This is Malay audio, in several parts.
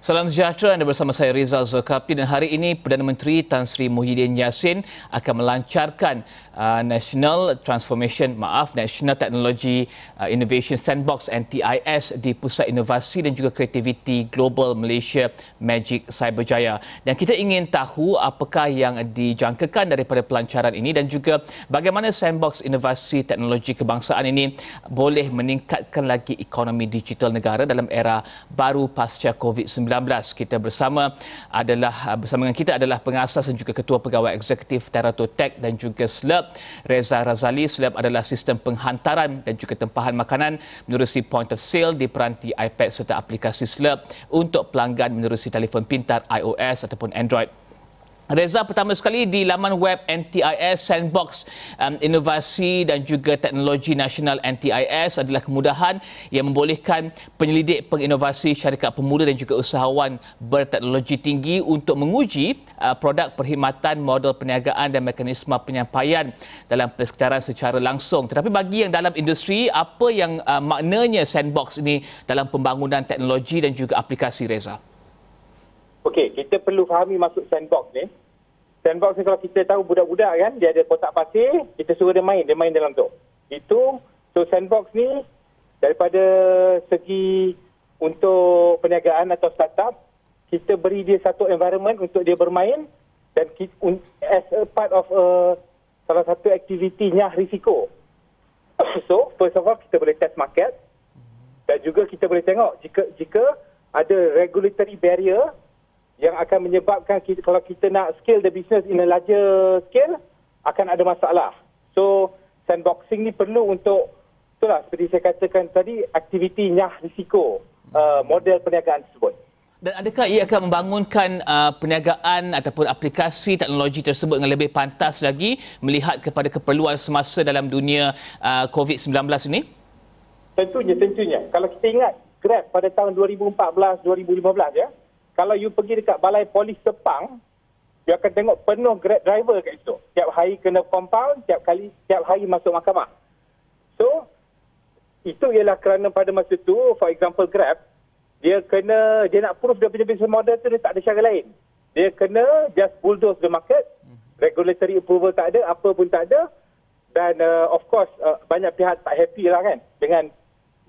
Salam sejahtera, anda bersama saya Rizal Zulkafli dan hari ini Perdana Menteri Tan Sri Muhyiddin Yassin akan melancarkan National Technology Innovation Sandbox NTIS di Pusat Inovasi dan juga Kreativiti Global Malaysia Magic Cyberjaya. Dan kita ingin tahu apakah yang dijangkakan daripada pelancaran ini dan juga bagaimana Sandbox Inovasi Teknologi Kebangsaan ini boleh meningkatkan lagi ekonomi digital negara dalam era baru pasca COVID-19. Kita bersama dengan kita adalah pengasas dan juga ketua pegawai eksekutif Terato Tech dan juga SLEP Reza Razali. SLEP adalah sistem penghantaran dan juga tempahan makanan menerusi point of sale di peranti iPad serta aplikasi SLEP untuk pelanggan menerusi telefon pintar iOS ataupun Android. Reza, pertama sekali di laman web NTIS Sandbox Inovasi dan juga Teknologi Nasional NTIS adalah kemudahan yang membolehkan penyelidik penginovasi syarikat pemuda dan juga usahawan berteknologi tinggi untuk menguji produk perkhidmatan, model perniagaan dan mekanisme penyampaian dalam persekitaran secara langsung. Tetapi bagi yang dalam industri, apa yang maknanya Sandbox ini dalam pembangunan teknologi dan juga aplikasi, Reza? Okey, kita perlu fahami maksud sandbox ni. Sandbox ni kalau kita tahu budak-budak kan, dia ada kotak pasir, kita suruh dia main dalam tu. Sandbox ni daripada segi untuk perniagaan atau startup, kita beri dia satu environment untuk dia bermain dan as a part of salah satu aktiviti nyah risiko. So, first of all, kita boleh test market dan juga kita boleh tengok jika ada regulatory barrier yang akan menyebabkan kalau kita nak scale the business in a larger scale, akan ada masalah. So, sandboxing ni perlu untuk, itulah seperti saya katakan tadi, aktiviti nyah risiko model perniagaan tersebut. Dan adakah ia akan membangunkan perniagaan ataupun aplikasi teknologi tersebut dengan lebih pantas lagi melihat kepada keperluan semasa dalam dunia COVID-19 ini? Tentunya. Kalau kita ingat Grab pada tahun 2014-2015 ya, kalau you pergi dekat Balai Polis Sepang, you akan tengok penuh Grab driver kat situ. Tiap hari kena compound, tiap hari masuk mahkamah. So, itu ialah kerana pada masa tu, for example Grab, dia nak proof dia punya business model tu, dia tak ada cara lain. Dia kena just bulldoze the market, regulatory approval tak ada, apa pun tak ada, dan of course banyak pihak tak happy lah kan dengan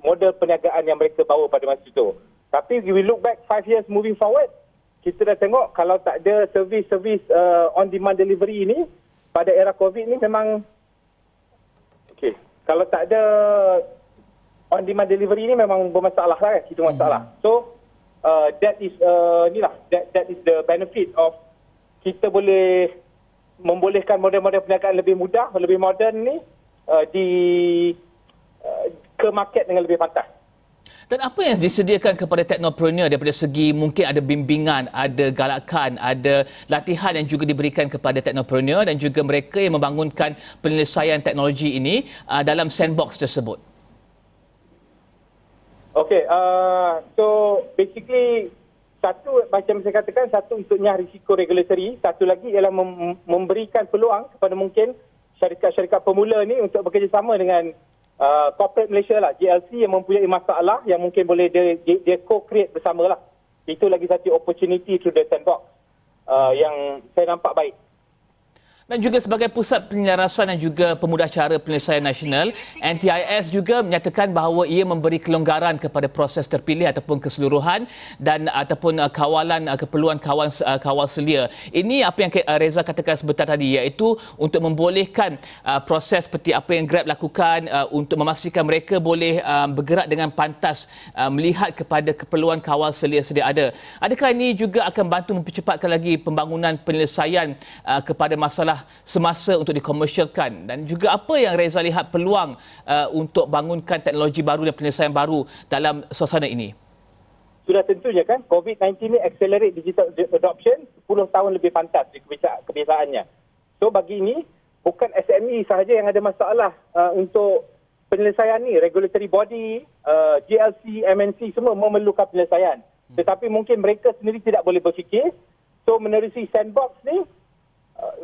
model perniagaan yang mereka bawa pada masa itu. Tapi we look back 5 years moving forward, kita dah tengok kalau tak ada servis on-demand delivery ini, pada era COVID ni memang, okay, kalau tak ada on-demand delivery ini memang bermasalah lah kan, itu masalah. So, that is the benefit of kita boleh membolehkan model-model perniagaan lebih mudah, lebih moden ni ke market dengan lebih pantas. Dan apa yang disediakan kepada teknopreneur daripada segi mungkin ada bimbingan, ada galakan, ada latihan yang juga diberikan kepada teknopreneur dan juga mereka yang membangunkan penyelesaian teknologi ini dalam sandbox tersebut? Okay, so basically satu macam saya katakan, satu untuk nyah risiko regulatory, satu lagi ialah memberikan peluang kepada mungkin syarikat-syarikat pemula ni untuk bekerjasama dengan corporate Malaysia lah, GLC yang mempunyai masalah yang mungkin boleh dia co-create bersama lah. Itu lagi satu opportunity through the sandbox yang saya nampak baik. Dan juga sebagai pusat penyelarasan dan juga pemudacara penyelesaian nasional, NTIS juga menyatakan bahawa ia memberi kelonggaran kepada proses terpilih ataupun keseluruhan dan ataupun kawalan keperluan kawal selia. Ini apa yang Reza katakan sebentar tadi, iaitu untuk membolehkan proses seperti apa yang Grab lakukan untuk memastikan mereka boleh bergerak dengan pantas melihat kepada keperluan kawal selia sedia ada. Adakah ini juga akan bantu mempercepatkan lagi pembangunan penyelesaian kepada masalah semasa untuk dikomersialkan, dan juga apa yang Reza lihat peluang untuk bangunkan teknologi baru dan penyelesaian baru dalam suasana ini? Sudah tentunya kan, COVID-19 ni accelerate digital adoption 10 tahun lebih pantas di kebiasaannya. So bagi ini, bukan SME sahaja yang ada masalah untuk penyelesaian ni. Regulatory body, GLC, MNC semua memerlukan penyelesaian. Tetapi mungkin mereka sendiri tidak boleh berfikir. So menerusi sandbox ni,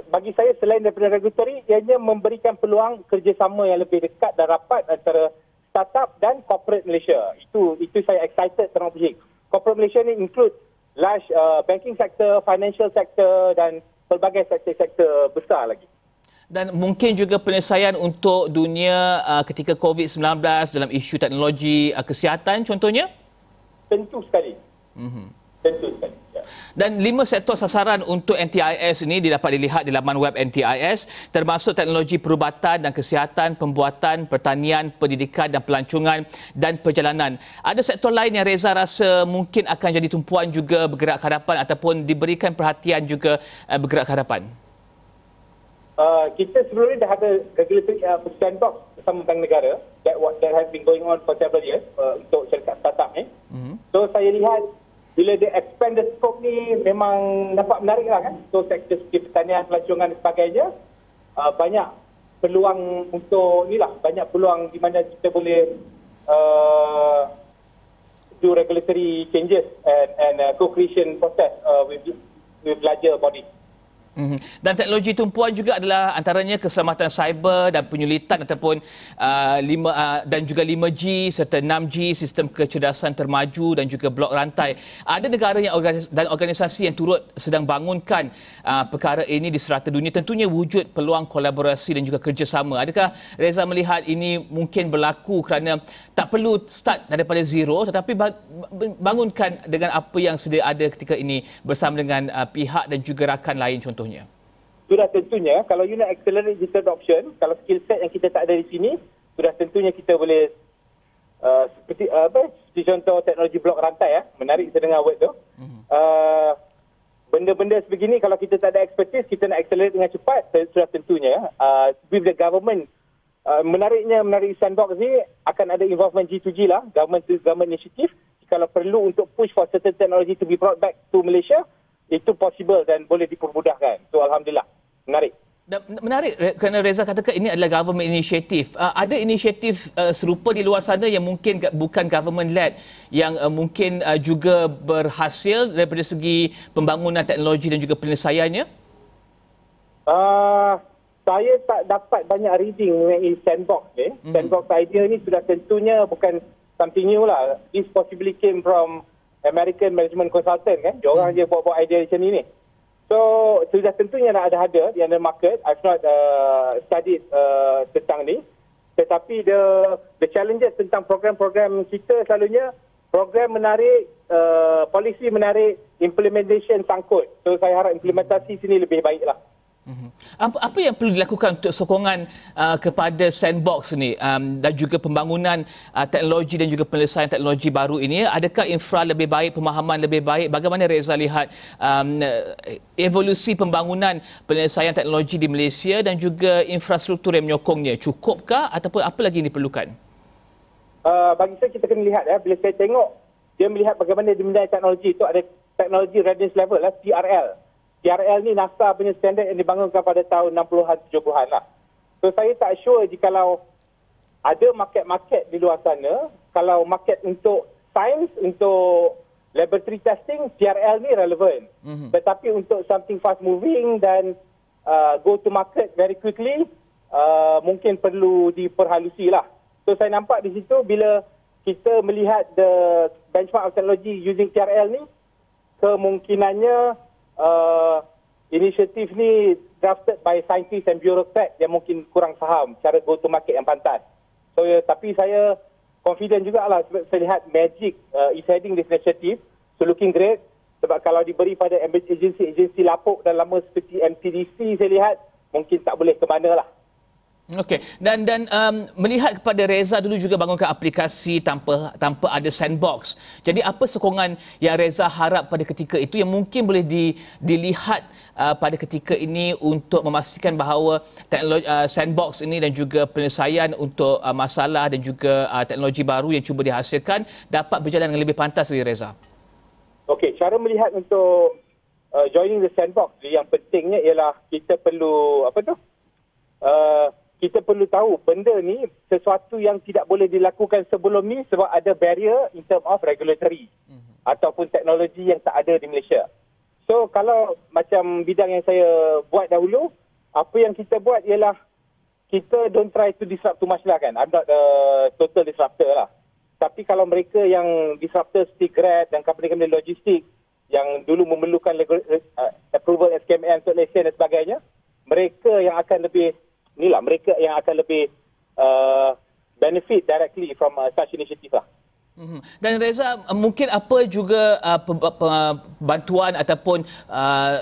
bagi saya selain daripada regulatory, ianya memberikan peluang kerjasama yang lebih dekat dan rapat antara startup dan corporate Malaysia. Itu saya excited terang pergi. Corporate Malaysia ni include large banking sector, financial sector dan pelbagai sektor-sektor besar lagi. Dan mungkin juga penyelesaian untuk dunia ketika COVID-19 dalam isu teknologi kesihatan contohnya? Tentu sekali. Tentu sekali. Dan 5 sektor sasaran untuk NTIS ini dapat dilihat di laman web NTIS, termasuk teknologi perubatan dan kesihatan, pembuatan, pertanian, pendidikan dan pelancongan dan perjalanan. Ada sektor lain yang Reza rasa mungkin akan jadi tumpuan juga bergerak ke hadapan ataupun diberikan perhatian juga bergerak ke hadapan? Kita sebelum ini dah ada regulatory sandbox bersama Bank Negara that has been going on for several years untuk syarikat startup ni. So saya lihat bila dia expand the scope ni memang dapat menarik lah kan. So sektor seperti pertanian, pelancongan dan sebagainya, banyak peluang untuk ni lah, banyak peluang di mana kita boleh do regulatory changes and co-creation process with larger body. Dan teknologi tumpuan juga adalah antaranya keselamatan cyber dan penyulitan ataupun dan juga 5G serta 6G, sistem kecerdasan termaju dan juga blok rantai. Ada negara dan organisasi yang turut sedang bangunkan perkara ini di serata dunia. Tentunya wujud peluang kolaborasi dan juga kerjasama. Adakah Reza melihat ini mungkin berlaku kerana tak perlu start daripada zero tetapi bangunkan dengan apa yang sedia ada ketika ini bersama dengan pihak dan juga rakan lain contohnya? Sudah tentunya, kalau you nak accelerate digital adoption, kalau skill set yang kita tak ada di sini, sudah tentunya kita boleh seperti contoh teknologi blok rantai menarik saya dengar word tu. Benda-benda sebegini kalau kita tak ada expertise, kita nak accelerate dengan cepat, sudah tentunya with the government. Menarik sandbox ni akan ada involvement G2G lah, government to government initiative. Kalau perlu untuk push for certain technology to be brought back to Malaysia, itu possible dan boleh dipermudahkan. So alhamdulillah, menarik. Menarik kerana Reza katakan ini adalah government initiative. Ada inisiatif serupa di luar sana yang mungkin bukan government led yang mungkin juga berhasil daripada segi pembangunan teknologi dan juga penyelesaiannya? Saya tak dapat banyak reading mengenai sandbox ni. Sandbox idea ni sudah tentunya bukan something new lah. This possibly came from American Management Consultant kan. Diorang je buat-buat idea macam ni. So, sudah tentunya nak ada di under market. I've not studied tentang ni. Tetapi the challenges tentang program-program kita selalunya, program menarik, policy menarik, implementation sangkut. So, saya harap implementasi sini lebih baik lah. Apa yang perlu dilakukan untuk sokongan kepada sandbox ni dan juga pembangunan teknologi dan juga penyelesaian teknologi baru ini? Adakah infra lebih baik, pemahaman lebih baik? Bagaimana Reza lihat evolusi pembangunan penyelesaian teknologi di Malaysia dan juga infrastruktur yang menyokongnya? Cukupkah ataupun apa lagi yang diperlukan? Bagi saya kita kena lihat bila saya tengok dia melihat bagaimana dia menilai teknologi itu ada teknologi readiness level lah, TRL. TRL ni NASA punya standard yang dibangunkan pada tahun 60-an, 70-an lah. So saya tak sure jikalau ada market-market di luar sana, kalau market untuk sains, untuk laboratory testing, TRL ni relevan. Tetapi untuk something fast moving dan go to market very quickly, mungkin perlu diperhalusi lah. So saya nampak di situ bila kita melihat the benchmark of technology using TRL ni, kemungkinannya inisiatif ni drafted by scientists and bureaucrat yang mungkin kurang faham cara go to market yang pantas. So tapi saya confident jugalah sebab saya lihat Magic is heading this initiative. So looking great. Sebab kalau diberi pada agensi lapuk dan lama seperti MTDC, saya lihat mungkin tak boleh ke mana lah. Okey, dan melihat kepada Reza dulu juga bangunkan aplikasi tanpa ada sandbox. Jadi apa sokongan yang Reza harap pada ketika itu yang mungkin boleh dilihat pada ketika ini untuk memastikan bahawa teknologi sandbox ini dan juga penyelesaian untuk masalah dan juga teknologi baru yang cuba dihasilkan dapat berjalan dengan lebih pantas lagi, Reza? Okey, cara melihat untuk joining the sandbox yang pentingnya ialah kita perlu kita perlu tahu benda ni sesuatu yang tidak boleh dilakukan sebelum ni sebab ada barrier in term of regulatory ataupun teknologi yang tak ada di Malaysia. So kalau macam bidang yang saya buat dahulu, apa yang kita buat ialah kita don't try to disrupt too much lah kan. I'm not a total disruptor lah. Tapi kalau mereka yang disruptor seperti Grab dan company-company logistik yang dulu memerlukan approval SKMN untuk lesen dan sebagainya, mereka yang akan lebih benefit directly from such initiative lah. Dan Reza, mungkin apa juga bantuan ataupun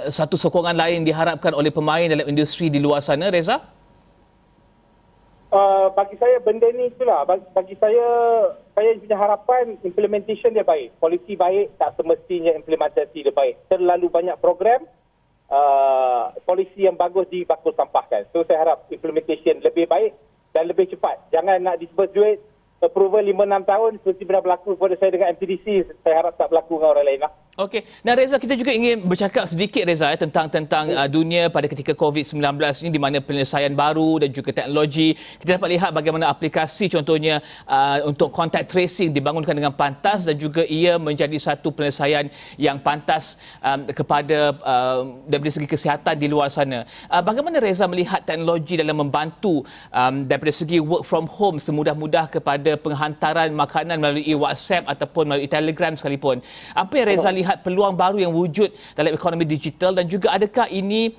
satu sokongan lain diharapkan oleh pemain dalam industri di luar sana, Reza? Bagi saya benda ni itulah. Bagi saya punya harapan implementation dia baik. Polisi baik, tak semestinya implementasi dia baik. Terlalu banyak program, polisi yang bagus dibakul sampahkan. So saya harap implementation lebih baik dan lebih cepat. Jangan nak disburse duit, approval 5-6 tahun seperti pernah berlaku kepada saya dengan MTDC. Saya harap tak berlaku dengan orang lain lah. Okey. Dan Reza, kita juga ingin bercakap sedikit Reza tentang dunia pada ketika COVID-19 ini, di mana penyelesaian baru dan juga teknologi. Kita dapat lihat bagaimana aplikasi contohnya untuk contact tracing dibangunkan dengan pantas dan juga ia menjadi satu penyelesaian yang pantas kepada dari segi kesihatan di luar sana. Bagaimana Reza melihat teknologi dalam membantu daripada segi work from home semudah-mudah kepada penghantaran makanan melalui WhatsApp ataupun melalui Telegram sekalipun? Apa yang Reza lihat peluang baru yang wujud dalam ekonomi digital dan juga adakah ini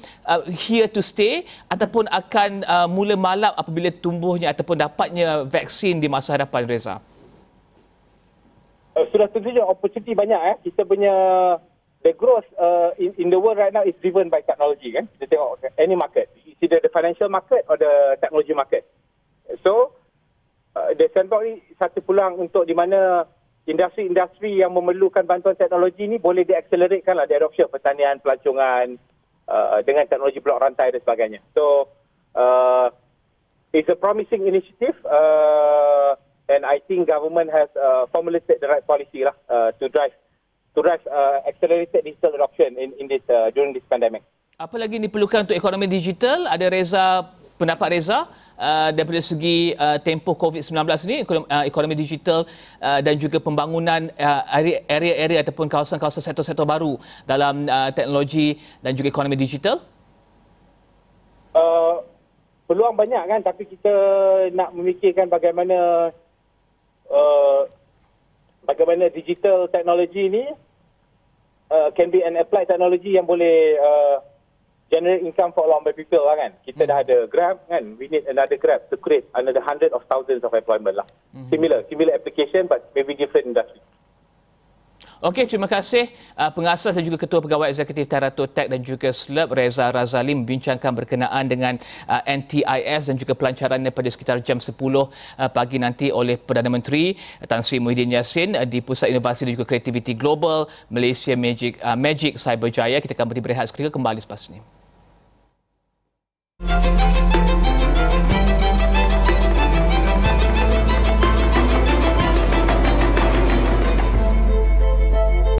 here to stay ataupun akan mula malap apabila tumbuhnya ataupun dapatnya vaksin di masa hadapan, Reza? Sudah tentunya opportunity banyak. Kita punya the growth in the world right now is driven by technology kan. Kita tengok any market, either the financial market or the technology market. So the sandbox ni satu peluang untuk di mana industri-industri yang memerlukan bantuan teknologi ni boleh diacceleratekan lah, diadoption pertanian, pelancongan dengan teknologi blok rantai dan sebagainya. So it's a promising initiative and I think government has formulated the right policy lah to drive accelerated digital adoption in this during this pandemic. Apa lagi diperlukan untuk ekonomi digital? Ada pendapat Reza daripada segi tempoh COVID-19 ini, ekonomi digital dan juga pembangunan area-area ataupun kawasan-kawasan sektor-sektor baru dalam teknologi dan juga ekonomi digital? Peluang banyak kan, tapi kita nak memikirkan bagaimana digital teknologi ini can be an applied technology yang boleh generate income for a lot of people lah kan. Kita dah ada Grab kan. We need another Grab to create another hundred of thousands of employment lah. Similar application but maybe different industry. Okey, terima kasih pengasas dan juga Ketua Pegawai Eksekutif Teratur Tech dan juga SLUB, Reza Razali, membincangkan berkenaan dengan NTIS dan juga pelancarannya pada sekitar jam 10 pagi nanti oleh Perdana Menteri Tan Sri Muhyiddin Yassin di Pusat Inovasi dan juga Kreativiti Global Malaysia Magic Cyberjaya. Kita akan beri berehat seketika, kembali selepas ini.